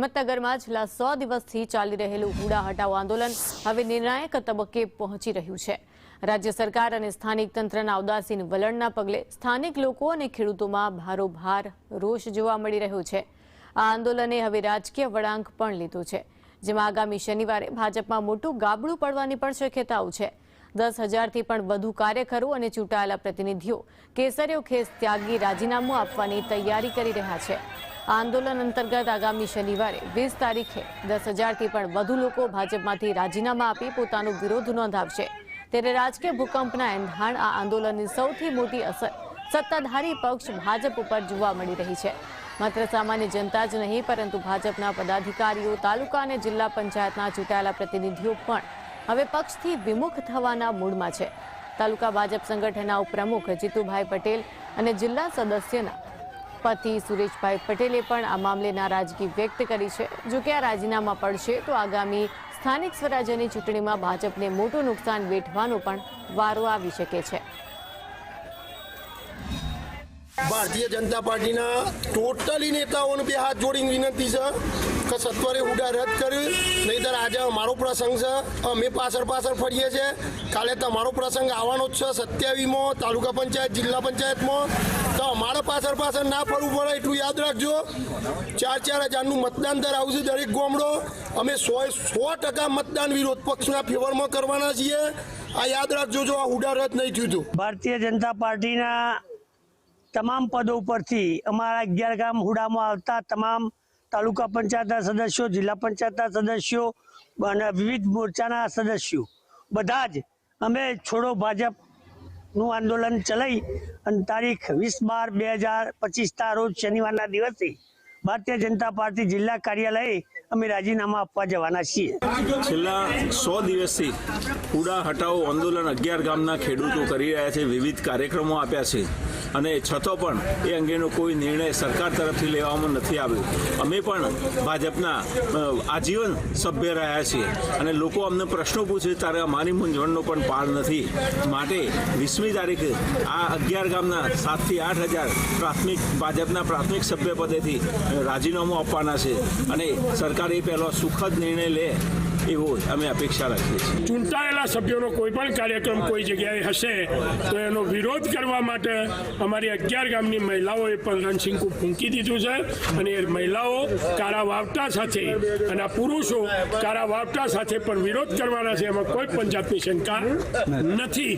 હિંમતનગરમાં છેલ્લા 100 દિવસથી ચાલી રહેલું હુડા હટાવો આંદોલન હવે નિર્ણાયક તબક્કે પહોંચી રહ્યું છે। રાજ્ય સરકાર અને સ્થાનિક તંત્રના ઉદાસીન વલણના પગલે સ્થાનિક લોકો અને ખેડૂતોમાં ભારોભાર રોષ જોવા મળી રહ્યો છે। આ આંદોલને હવે રાજકીય વળાંક પણ લીધો છે, જેમાં આગામી શનિવારે ભાજપમાં મોટું ગાબડું પડવાની પણ શક્યતાઓ છે। 10,000થી પણ વધુ કાર્યકરો અને ચૂંટાયેલા પ્રતિનિધિઓ કેસરીઓ ખેસ ત્યાગી રાજીનામું આપવાની તૈયારી કરી રહ્યા છે। આ આંદોલન અંતર્ગત આગામી શનિવારે 20 તારીખે 10,000થી પણ વધુ લોકો ભાજપમાંથી રાજીનામા આપી પોતાનો વિરોધ નોંધાવશે। ત્યારે રાજકીય ભૂકંપના એંધાણ આ આંદોલનની સૌથી મોટી અસર સત્તાધારી પક્ષ ભાજપ ઉપર જોવા મળી રહી છે। માત્ર સામાન્ય જનતા જ નહીં, પરંતુ ભાજપના પદાધિકારીઓ, તાલુકા અને જિલ્લા પંચાયતના ચૂંટાયેલા પ્રતિનિધિઓ પણ હવે પક્ષથી વિમુખ થવાના મૂડમાં છે। તાલુકા ભાજપ સંગઠનના ઉપપ્રમુખ જીતુભાઈ પટેલ અને જિલ્લા સદસ્યના પતિ સુરેશભાઈ પટેલે પણ આ મામલે નારાજગી વ્યક્ત કરી છે। જો કે આ રાજીનામા પડશે તો આગામી સ્થાનિક સ્વરાજ્યની ચૂંટણીમાં ભાજપને મોટું નુકસાન વેઠવાનો પણ વારો આવી શકે છે। भारतीय जनता पार्टी टोटली नेताओं पे हाथ जोड़ी विनती है कि सत्वरे हुडा रद्द कर, नहींतर आज अमरो प्रसंग है, अमे पाछळ पाछळ फरीए छे। काले तमारो प्रसंग आववानो ज छे 27 तालुका पंचायत जिला पंचायत में, तो अमारे पाछळ पाछळ ना फरવું પડે એટલું યાદ રાખજો। 4,000 मतदान दर आवशे दरेक गामडो। अमे 100% मतदान विरोध पक्षना फेवरमां करवाना छीए। आ याद રાખજો જો આ હુડા રદ नहीं थयुं तो। भारतीय जनता पार्टी તમામ પદો પરથી અમારા 11 ગામ હુડામાં આવતા તમામ તાલુકા પંચાયતના સદસ્યો, જિલ્લા પંચાયતના સદસ્યો અને વિવિધ મોરચાના સદસ્યો બધા જ અમે છોડો ભાજપનું આંદોલન ચલાવી અને તારીખ 20/12/2025ના રોજ શનિવારના દિવસે ભારતીય જનતા પાર્ટી જિલ્લા કાર્યાલયે અમે રાજીનામા આપવા જવાના છીએ। છેલ્લા 100 દિવસથી હુડા હટાવો આંદોલન 11 ગામના ખેડૂતો કરી રહ્યા છે, વિવિધ કાર્યક્રમો આપ્યા છે અને છતાં પણ એ અંગેનો કોઈ નિર્ણય સરકાર તરફથી લેવામાં નથી આવ્યો। અમે પણ ભાજપના આજીવન સભ્ય રહ્યા છીએ અને લોકો અમને પ્રશ્નો પૂછે ત્યારે અમારી મૂંઝવણનો પણ પાર નથી। માટે 20મી તારીખે આ 11 ગામના 7,000થી 8,000 પ્રાથમિક ભાજપના પ્રાથમિક સભ્ય પદેથી રાજીનામું આપવાના છે અને સરકાર એ પહેલો સુખદ નિર્ણય લે એવો અમે અપેક્ષા રાખીએ છીએ। ચૂંટાયેલા સભ્યોનો કોઈ પણ કાર્યક્રમ કોઈ જગ્યાએ હશે તો એનો વિરોધ કરવા માટે અમારી 11 ગામની મહિલાઓએ પણ રણશીંકુ ફૂંકી દીધું છે અને એ મહિલાઓ કાળા વાવટા સાથે અને આ પુરુષો કાળા વાવટા સાથે પણ વિરોધ કરવાના છે। એમાં કોઈ પણ જાતની શંકા નથી।